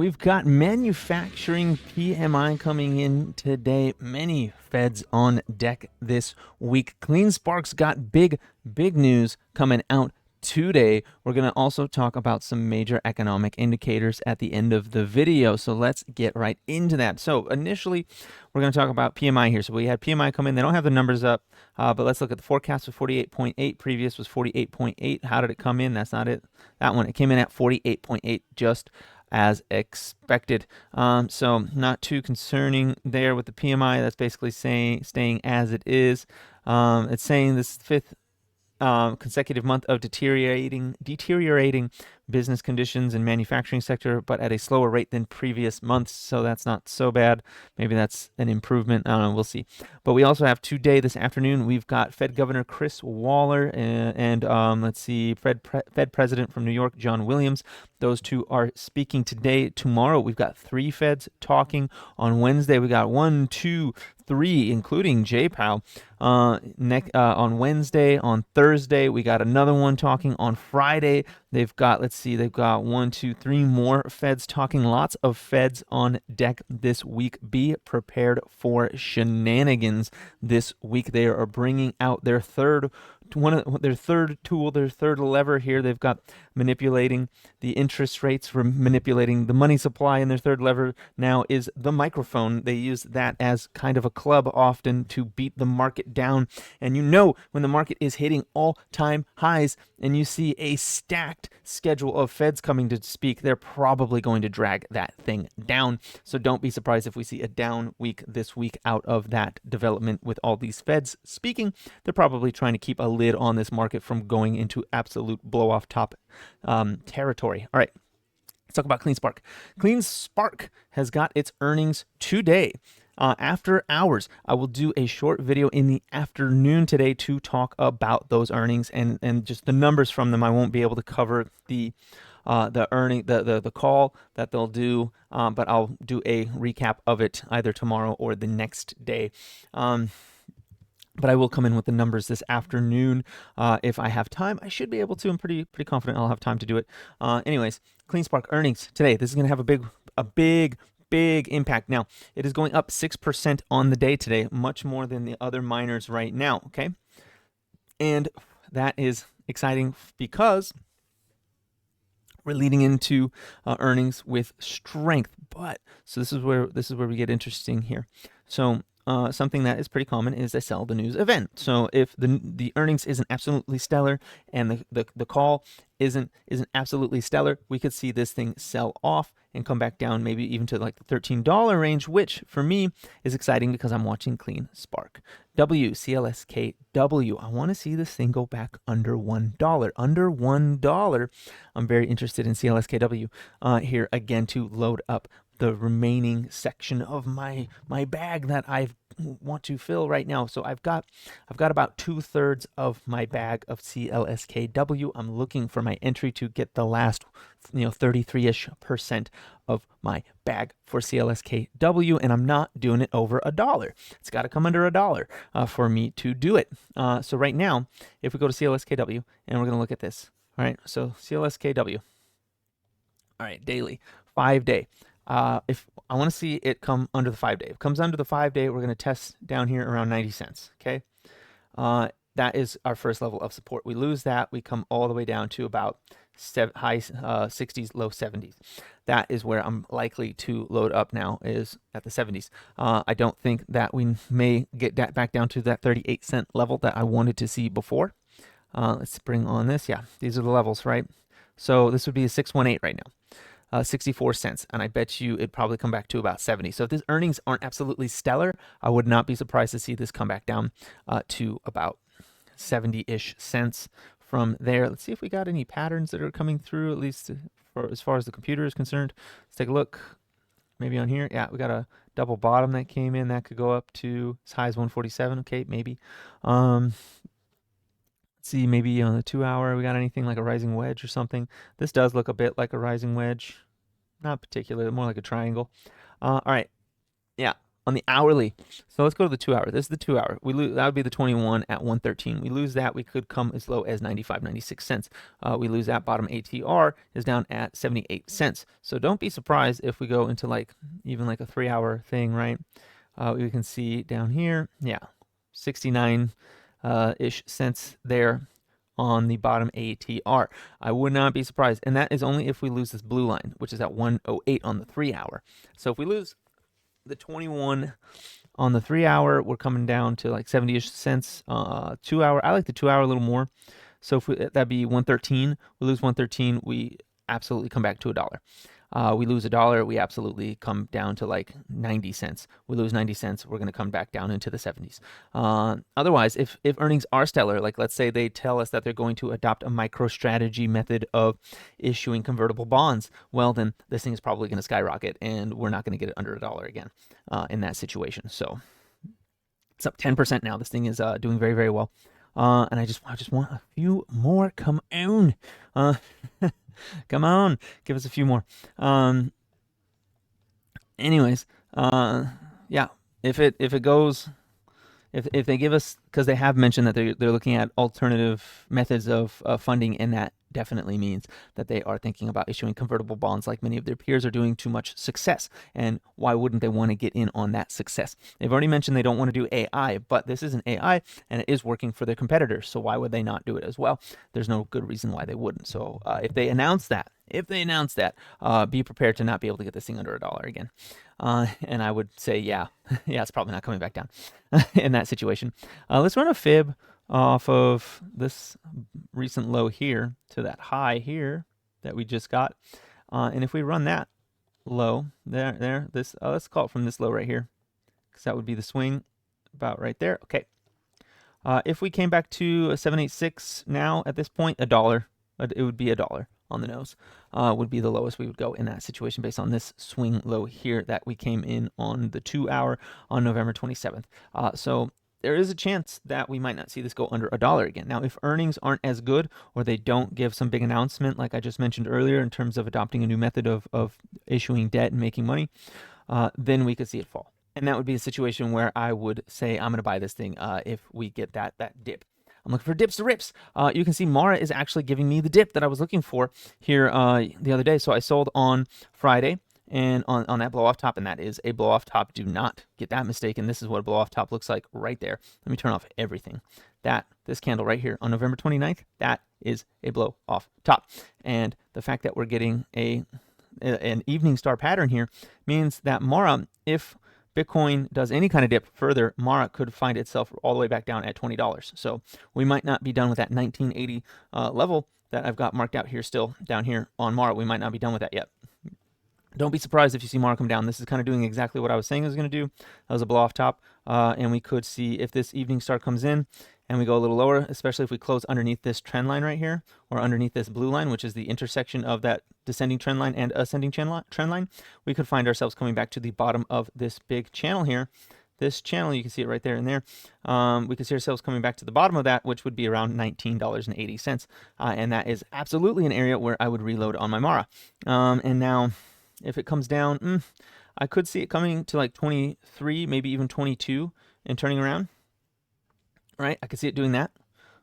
We've got manufacturing PMI coming in today. Many Feds on deck this week. Cleanspark's got big news coming out today. We're going to also talk about some major economic indicators at the end of the video. So let's get right into that. So initially, we're going to talk about PMI here. So we had PMI come in. They don't have the numbers up, but let's look at the forecast of 48.8. Previous was 48.8. How did it come in? That's not it. That one. It came in at 48.8, just as expected. So not too concerning there with the PMI. That's basically staying as it is. It's saying this fifth consecutive month of deteriorating business conditions in manufacturing sector, but at a slower rate than previous months. So that's not so bad. Maybe that's an improvement. I don't know. We'll see. But we also have today, this afternoon, we've got Fed Governor Chris Waller and let's see, Fed President from New York, John Williams. Those two are speaking today. Tomorrow, we've got three Feds talking. On Wednesday, we got 1, 2, 3, including J-Powell. On Wednesday, on Thursday, we got another one talking. On Friday, they've got 1, 2, 3 more Feds talking. Lots of Feds on deck this week. Be prepared for shenanigans this week. They are bringing out their third tool, their third lever here. They've got manipulating the interest rates, manipulating the money supply, and their third lever now is the microphone. They use that as kind of a club often to beat the market down. And you know, when the market is hitting all-time highs and you see a stacked schedule of Feds coming to speak, they're probably going to drag that thing down. So don't be surprised if we see a down week this week out of that development with all these Feds speaking. They're probably trying to keep a lid on this market from going into absolute blow-off top territory. All right, let's talk about Cleanspark. Cleanspark has got its earnings today. After hours, I will do a short video in the afternoon today to talk about those earnings and just the numbers from them. I won't be able to cover the call that they'll do, but I'll do a recap of it either tomorrow or the next day. But I will come in with the numbers this afternoon if I have time. I should be able to. I'm pretty confident I'll have time to do it. Anyways, Cleanspark earnings today. This is going to have a big impact. Now, it is going up 6% on the day today, much more than the other miners right now, okay? And that is exciting because we're leading into earnings with strength. But so this is where we get interesting here. So something that is pretty common is they sell the news event. So if the earnings isn't absolutely stellar and the call isn't absolutely stellar, we could see this thing sell off and come back down, maybe even to like the $13 range, which for me is exciting because I'm watching Cleanspark. CLSKW. I want to see this thing go back under $1. Under $1. I'm very interested in CLSKW here again to load up the remaining section of my bag that I want to fill right now. So I've got about 2/3 of my bag of CLSKW. I'm looking for my entry to get the last 33-ish% of my bag for CLSKW, and I'm not doing it over $1. It's got to come under $1 for me to do it. So right now, if we go to CLSKW and we're going to look at this. All right, so CLSKW. All right, daily, 5-day. If I want to see it come under the 5-day, if it comes under the 5-day, we're going to test down here around 90 cents. Okay. That is our first level of support. We lose that, we come all the way down to about high 60s, low 70s. That is where I'm likely to load up now, is at the 70s. I don't think that we may get that back down to that 38-cent level that I wanted to see before. Let's bring on this. Yeah, these are the levels, right? So this would be a 618 right now. 64 cents, and I bet you it'd probably come back to about 70. So if these earnings aren't absolutely stellar, I would not be surprised to see this come back down to about 70-ish cents from there. Let's see if we got any patterns that are coming through, at least as far as the computer is concerned. Let's take a look. Maybe on here. Yeah, we got a double bottom that came in. That could go up to as high as 147. Okay, maybe. Let's see, maybe on the 2-hour, we got anything like a rising wedge or something. This does look a bit like a rising wedge. Not particularly, more like a triangle. All right. Yeah, on the hourly. So let's go to the 2 hour. This is the 2 hour. We lose, that would be the 21 at 113. We lose that. We could come as low as 95, 96 cents. We lose that. Bottom ATR is down at 78 cents. So don't be surprised if we go into like even like a 3 hour thing, right? We can see down here, yeah, 69 ish cents there on the bottom ATR. I would not be surprised. And that is only if we lose this blue line, which is at 108 on the 3 hour. So if we lose the 21 on the 3 hour, we're coming down to like 70-ish cents. 2 hour, I like the 2 hour a little more. So if that'd be 113. We lose 113, we absolutely come back to $1. We lose $1, we absolutely come down to like 90 cents. We lose 90 cents, we're going to come back down into the 70s. Otherwise, if earnings are stellar, like let's say they tell us that they're going to adopt a MicroStrategy method of issuing convertible bonds, well, then this thing is probably going to skyrocket and we're not going to get it under $1 again in that situation. So it's up 10% now. This thing is doing very, very well. And I just want a few more. Come on. Come on, give us a few more. Anyways, yeah, if it goes, if they give us, because they have mentioned that they're looking at alternative methods of funding, and that definitely means that they are thinking about issuing convertible bonds like many of their peers are doing to much success. And why wouldn't they want to get in on that success? They've already mentioned they don't want to do AI, but this is an AI and it is working for their competitors. So why would they not do it as well? There's no good reason why they wouldn't. So if they announce that, be prepared to not be able to get this thing under $1 again. And I would say, yeah, it's probably not coming back down in that situation. Let's run a fib off of this recent low here to that high here that we just got. And if we run that low there, this let's call it from this low right here, because that would be the swing about right there. Okay. If we came back to a 786 now at this point, $1, it would be $1 on the nose, would be the lowest we would go in that situation based on this swing low here that we came in on the 2 hour on November 27th. So there is a chance that we might not see this go under $1 again. Now, if earnings aren't as good or they don't give some big announcement, like I just mentioned earlier, in terms of adopting a new method of issuing debt and making money, then we could see it fall. And that would be a situation where I would say I'm going to buy this thing if we get that dip. I'm looking for dips to rips. You can see Mara is actually giving me the dip that I was looking for here the other day. So I sold on Friday and on that blow off top, and that is a blow off top. Do not get that mistaken. This is what a blow off top looks like right there. Let me turn off everything. This candle right here on November 29th, that is a blow off top. And the fact that we're getting an evening star pattern here means that Mara, if Bitcoin does any kind of dip further, Mara could find itself all the way back down at $20. So we might not be done with that 1980 level that I've got marked out here still down here on Mara. We might not be done with that yet. Don't be surprised if you see Mara come down. This is kind of doing exactly what I was saying it was going to do. That was a blow off top. And we could see if this evening star comes in and we go a little lower, especially if we close underneath this trend line right here or underneath this blue line, which is the intersection of that descending trend line and ascending trend line, we could find ourselves coming back to the bottom of this big channel here. This channel, you can see it right there and there. We can see ourselves coming back to the bottom of that, which would be around $19.80. And that is absolutely an area where I would reload on my Mara. And now, if it comes down, I could see it coming to like 23, maybe even 22 and turning around, right? I could see it doing that.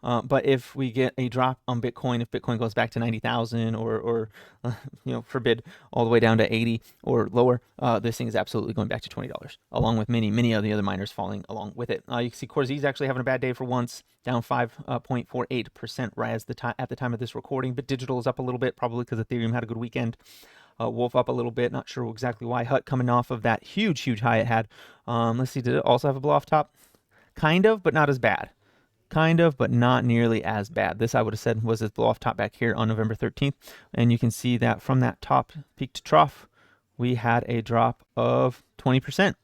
But if we get a drop on Bitcoin, if Bitcoin goes back to 90,000 or forbid all the way down to 80 or lower, this thing is absolutely going back to $20, along with many of the other miners falling along with it. You can see Core Z is actually having a bad day for once, down 5.48% right at the time of this recording. But Digital is up a little bit, probably because Ethereum had a good weekend. Wolf up a little bit, not sure exactly why. Hut coming off of that huge high it had. Let's see, did it also have a blow off top? Kind of, but not as bad. Kind of, but not nearly as bad. This I would have said was its blow off top back here on November 13th. And you can see that from that top peak to trough, we had a drop of 20%.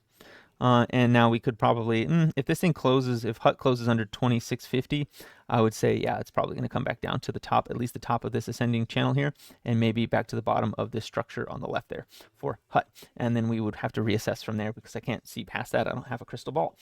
And now we could probably, if this thing closes, if Hut closes under 2650, I would say, yeah, it's probably going to come back down to the top, at least the top of this ascending channel here, and maybe back to the bottom of this structure on the left there for Hut. And then we would have to reassess from there because I can't see past that. I don't have a crystal ball.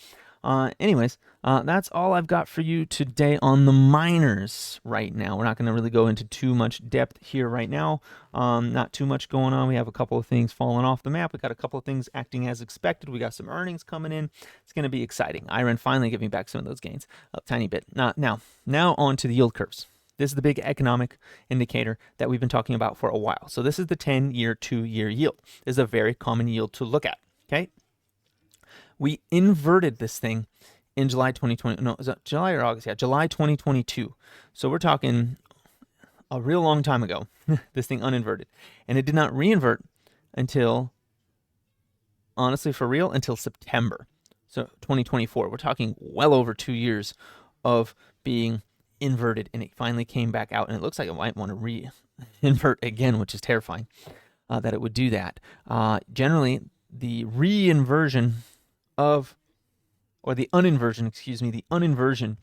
Anyways, that's all I've got for you today on the miners right now. We're not going to really go into too much depth here right now. Not too much going on. We have a couple of things falling off the map. We got a couple of things acting as expected. We got some earnings coming in. It's going to be exciting. Iron finally giving back some of those gains a tiny bit. Now on to the yield curves. This is the big economic indicator that we've been talking about for a while. So this is the 10-year, 2-year yield. This is a very common yield to look at, okay? We inverted this thing in July 2020. No, is that July or August? Yeah, July 2022. So we're talking a real long time ago. This thing uninverted. And it did not reinvert until, honestly, for real, until September. So 2024. We're talking well over 2 years of being inverted, and it finally came back out, and it looks like it might want to re-invert again, which is terrifying that it would do that. Generally, the re-inversion of, or the uninversion, excuse me, the uninversion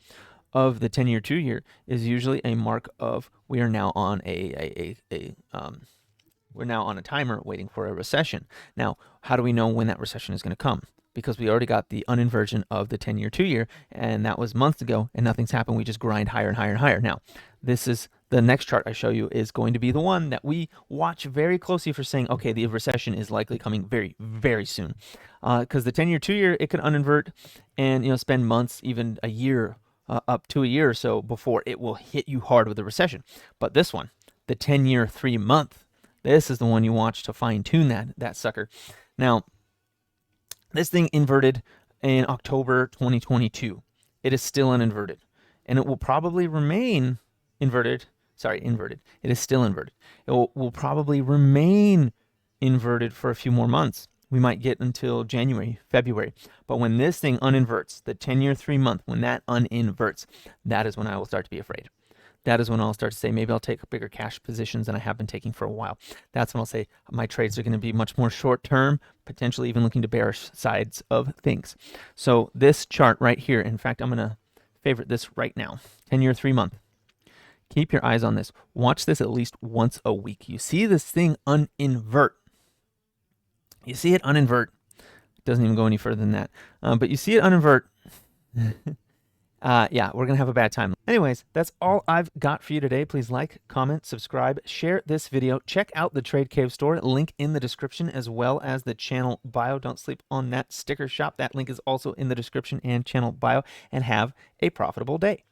of the 10-year, 2-year is usually a mark of we are now on we're now on a timer waiting for a recession. Now, how do we know when that recession is going to come? Because we already got the uninversion of the 10-year, 2-year, and that was months ago, and nothing's happened. We just grind higher and higher and higher. Now, this is the next chart I show you is going to be the one that we watch very closely for saying, okay, the recession is likely coming very, very soon. Because the 10-year, 2-year, it could uninvert and spend months, even a year, up to a year or so before it will hit you hard with a recession. But this one, the 10-year, 3-month, this is the one you watch to fine-tune that sucker. Now, this thing inverted in October 2022. It is still uninverted, and it will probably remain inverted. Sorry, inverted. It is still inverted. It will probably remain inverted for a few more months. We might get until January, February. But when this thing uninverts, the 10-year, 3-month, when that uninverts, that is when I will start to be afraid. That is when I'll start to say, maybe I'll take bigger cash positions than I have been taking for a while. That's when I'll say my trades are going to be much more short term, potentially even looking to bearish sides of things. So this chart right here, in fact, I'm going to favorite this right now, 10-year, 3-month. Keep your eyes on this. Watch this at least once a week. You see this thing uninvert. You see it uninvert. It doesn't even go any further than that. But you see it uninvert. Yeah, we're going to have a bad time. Anyways, that's all I've got for you today. Please like, comment, subscribe, share this video. Check out the Trade Cave store, link in the description, as well as the channel bio. Don't sleep on that sticker shop. That link is also in the description and channel bio. And have a profitable day.